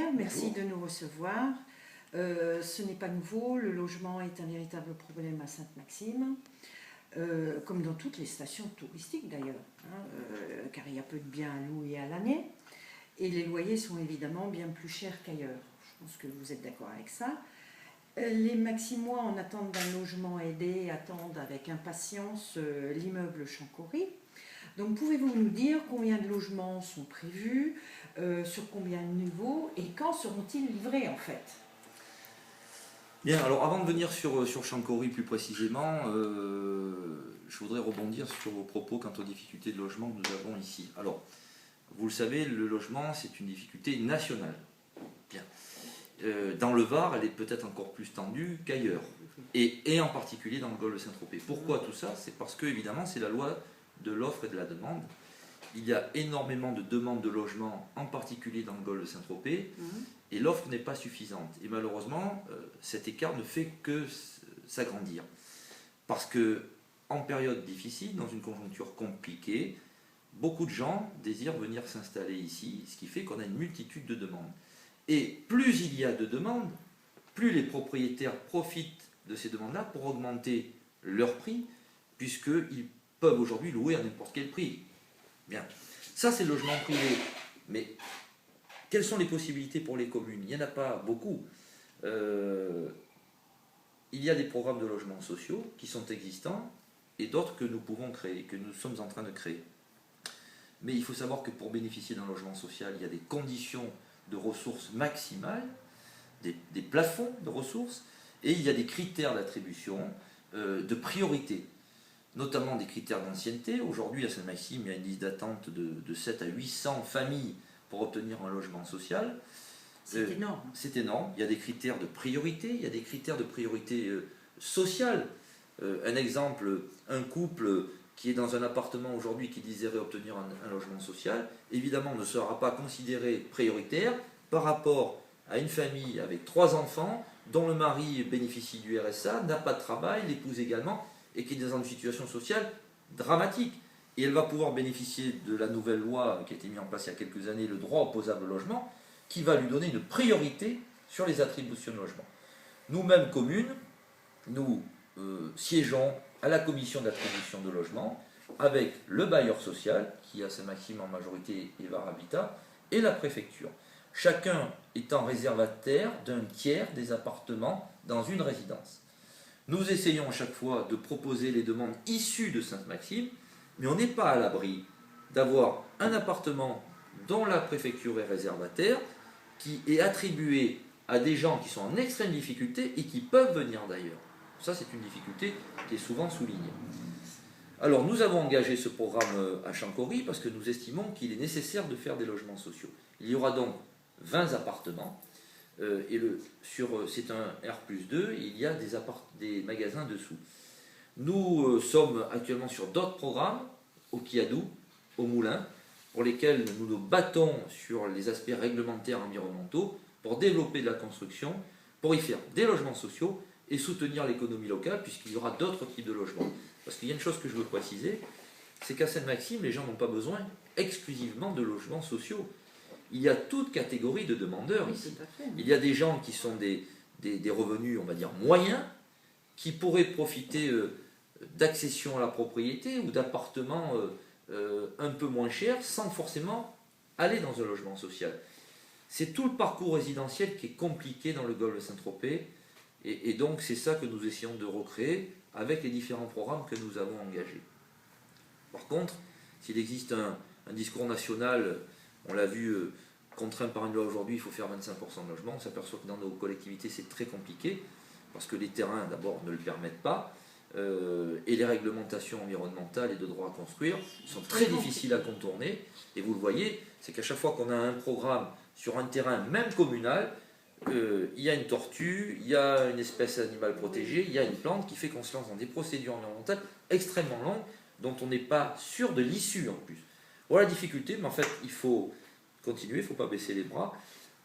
maire, merci Bonjour. de nous recevoir. Ce n'est pas nouveau, le logement est un véritable problème à Sainte-Maxime, comme dans toutes les stations touristiques d'ailleurs, hein, car il y a peu de biens à louer à l'année, et les loyers sont évidemment bien plus chers qu'ailleurs. Je pense que vous êtes d'accord avec ça. Les Maximois en attente d'un logement aidé attendent avec impatience l'immeuble Chancory. Donc pouvez-vous nous dire combien de logements sont prévus, sur combien de niveaux et quand seront-ils livrés en fait? Bien, alors avant de venir sur Chancory plus précisément, je voudrais rebondir sur vos propos quant aux difficultés de logement que nous avons ici. Alors, vous le savez, le logement, c'est une difficulté nationale. Bien. Dans le Var, elle est peut-être encore plus tendue qu'ailleurs, et en particulier dans le golfe de Saint-Tropez. Pourquoi tout ça? C'est parce que, évidemment, c'est la loi de l'offre et de la demande. Il y a énormément de demandes de logement, en particulier dans le golfe de Saint-Tropez, et l'offre n'est pas suffisante. Et malheureusement, cet écart ne fait que s'agrandir. Parce que, en période difficile, dans une conjoncture compliquée, beaucoup de gens désirent venir s'installer ici, ce qui fait qu'on a une multitude de demandes. Et plus il y a de demandes, plus les propriétaires profitent de ces demandes-là pour augmenter leur prix, puisqu'ils peuvent aujourd'hui louer à n'importe quel prix. Bien. Ça, c'est le logement privé. Mais quelles sont les possibilités pour les communes? Il n'y en a pas beaucoup. Il y a des programmes de logements sociaux qui sont existants et d'autres que nous pouvons créer, que nous sommes en train de créer. Mais il faut savoir que pour bénéficier d'un logement social, il y a des conditions de ressources maximales, des plafonds de ressources, et il y a des critères d'attribution, de priorité, notamment des critères d'ancienneté. Aujourd'hui, à Sainte-Maxime, il y a une liste d'attente de 7 à 800 familles pour obtenir un logement social. C'est énorme. C'est énorme. Il y a des critères de priorité, il y a des critères de priorité sociale. Un exemple, un couple qui est dans un appartement aujourd'hui qui désirait obtenir un logement social, évidemment ne sera pas considéré prioritaire par rapport à une famille avec 3 enfants dont le mari bénéficie du RSA, n'a pas de travail, l'épouse également, et qui est dans une situation sociale dramatique. Et elle va pouvoir bénéficier de la nouvelle loi qui a été mise en place il y a quelques années, le droit opposable au logement, qui va lui donner une priorité sur les attributions de logement. Nous-mêmes, communes, nous siégeons à la commission d'attribution de logement avec le bailleur social, qui a Saint-Maxime en majorité et Var Habitat, et la préfecture. Chacun étant réservataire d'un tiers des appartements dans une résidence. Nous essayons à chaque fois de proposer les demandes issues de Sainte-Maxime, mais on n'est pas à l'abri d'avoir un appartement dont la préfecture est réservataire, qui est attribué à des gens qui sont en extrême difficulté et qui peuvent venir d'ailleurs. Ça, c'est une difficulté qui est souvent soulignée. Alors, nous avons engagé ce programme à Chancory parce que nous estimons qu'il est nécessaire de faire des logements sociaux. Il y aura donc 20 appartements, c'est un R+2, et il y a des magasins dessous. Nous sommes actuellement sur d'autres programmes, au Kiadou, au Moulin, pour lesquels nous nous battons sur les aspects réglementaires environnementaux pour développer de la construction, pour y faire des logements sociaux et soutenir l'économie locale, puisqu'il y aura d'autres types de logements. Parce qu'il y a une chose que je veux préciser, c'est qu'à Sainte-Maxime, les gens n'ont pas besoin exclusivement de logements sociaux. Il y a toute catégorie de demandeurs ici. Il y a des gens qui sont des revenus, on va dire, moyens, qui pourraient profiter d'accession à la propriété ou d'appartements un peu moins chers, sans forcément aller dans un logement social. C'est tout le parcours résidentiel qui est compliqué dans le golfe de Saint-Tropez, et donc c'est ça que nous essayons de recréer avec les différents programmes que nous avons engagés. Par contre, s'il existe un discours national, on l'a vu, contraint par une loi aujourd'hui, il faut faire 25% de logement, on s'aperçoit que dans nos collectivités c'est très compliqué, parce que les terrains d'abord ne le permettent pas, et les réglementations environnementales et de droit à construire sont très difficiles à contourner, et vous le voyez, c'est qu'à chaque fois qu'on a un programme sur un terrain même communal, il y a une tortue, il y a une espèce animale protégée, il y a une plante qui fait qu'on se lance dans des procédures environnementales extrêmement longues dont on n'est pas sûr de l'issue en plus. Voilà la difficulté, mais en fait il faut continuer, il ne faut pas baisser les bras.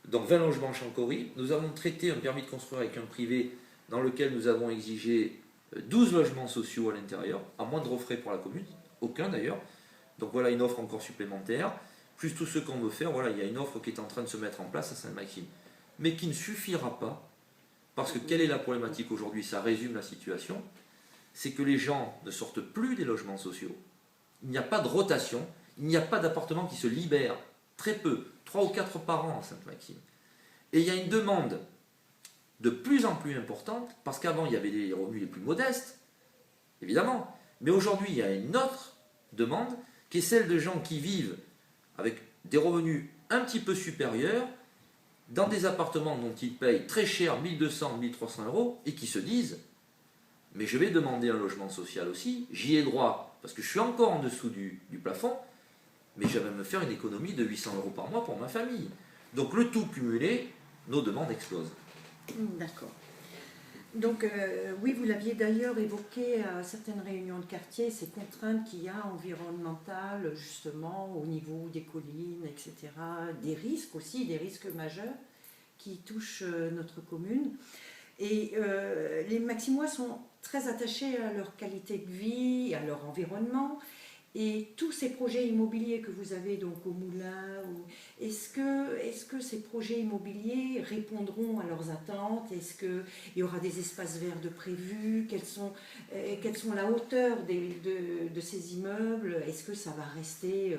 Donc 20 logements en Chancory, nous avons traité un permis de construire avec un privé dans lequel nous avons exigé 12 logements sociaux à l'intérieur, à moindre frais pour la commune, aucun d'ailleurs. Donc voilà une offre encore supplémentaire. plus tout ce qu'on veut faire, voilà, il y a une offre qui est en train de se mettre en place à Sainte-Maxime, mais qui ne suffira pas, parce que quelle est la problématique aujourd'hui? Ça résume la situation, c'est que les gens ne sortent plus des logements sociaux, il n'y a pas de rotation, il n'y a pas d'appartements qui se libèrent, très peu, 3 ou 4 par an à Sainte-Maxime. Et il y a une demande de plus en plus importante, parce qu'avant il y avait les revenus les plus modestes, évidemment, mais aujourd'hui il y a une autre demande, qui est celle de gens qui vivent avec des revenus un petit peu supérieurs, dans des appartements dont ils payent très cher, 1200, 1300 euros, et qui se disent, mais je vais demander un logement social aussi, j'y ai droit, parce que je suis encore en dessous du plafond, mais je vais me faire une économie de 800 euros par mois pour ma famille. Donc le tout cumulé, nos demandes explosent. D'accord. Donc, oui, vous l'aviez d'ailleurs évoqué à certaines réunions de quartier, ces contraintes qu'il y a environnementales, justement, au niveau des collines, etc., des risques aussi, des risques majeurs qui touchent notre commune. Et les Maximois sont très attachés à leur qualité de vie, à leur environnement. Et tous ces projets immobiliers que vous avez donc au Moulin, est-ce que ces projets immobiliers répondront à leurs attentes? Est-ce qu'il y aura des espaces verts de prévus? Quelles sont la hauteur de ces immeubles? Est-ce que ça va rester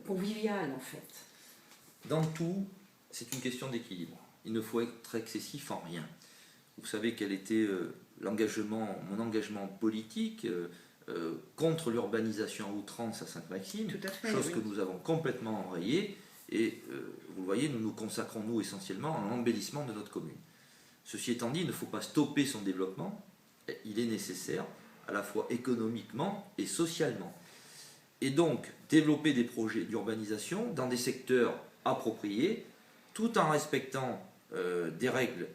convivial en fait? Dans tout, c'est une question d'équilibre. Il ne faut être excessif en rien. Vous savez quel était mon engagement politique contre l'urbanisation à outrance à Sainte-Maxime, chose oui. que nous avons complètement enrayée, et vous le voyez, nous nous consacrons nous essentiellement à l'embellissement de notre commune. Ceci étant dit, il ne faut pas stopper son développement, il est nécessaire à la fois économiquement et socialement. Et donc, développer des projets d'urbanisation dans des secteurs appropriés, tout en respectant des règles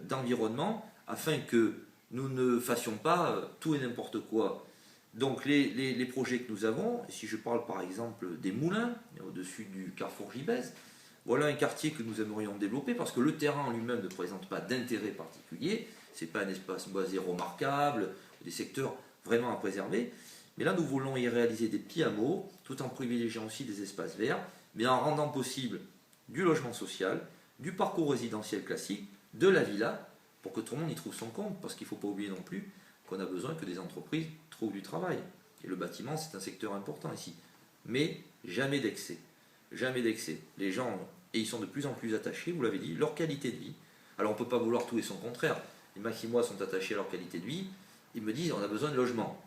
d'environnement, afin que nous ne fassions pas tout et n'importe quoi. Donc les projets que nous avons, si je parle par exemple des Moulins, au-dessus du carrefour Gibès, voilà un quartier que nous aimerions développer, parce que le terrain en lui-même ne présente pas d'intérêt particulier, ce n'est pas un espace boisé remarquable, des secteurs vraiment à préserver, mais là nous voulons y réaliser des petits hameaux, tout en privilégiant aussi des espaces verts, mais en rendant possible du logement social, du parcours résidentiel classique, de la villa, pour que tout le monde y trouve son compte, parce qu'il ne faut pas oublier non plus qu'on a besoin que des entreprises trouvent du travail. Et le bâtiment, c'est un secteur important ici. Mais jamais d'excès. Jamais d'excès. Les gens, et ils sont de plus en plus attachés, vous l'avez dit, leur qualité de vie. Alors on ne peut pas vouloir tout et son contraire. Les Maximois sont attachés à leur qualité de vie. Ils me disent, on a besoin de logement.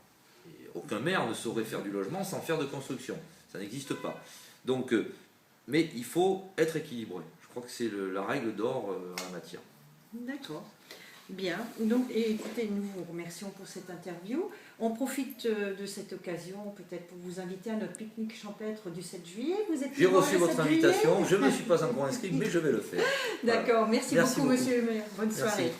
Et aucun maire ne saurait faire du logement sans faire de construction. Ça n'existe pas. Donc, mais il faut être équilibré. Je crois que c'est la règle d'or en la matière. D'accord. Bien. Donc, écoutez, nous vous remercions pour cette interview. On profite de cette occasion peut-être pour vous inviter à notre pique-nique champêtre du 7 juillet. J'ai reçu votre invitation. Je ne me suis pas encore inscrit, mais je vais le faire. D'accord. Voilà. Merci beaucoup, monsieur le maire. Bonne soirée. Merci.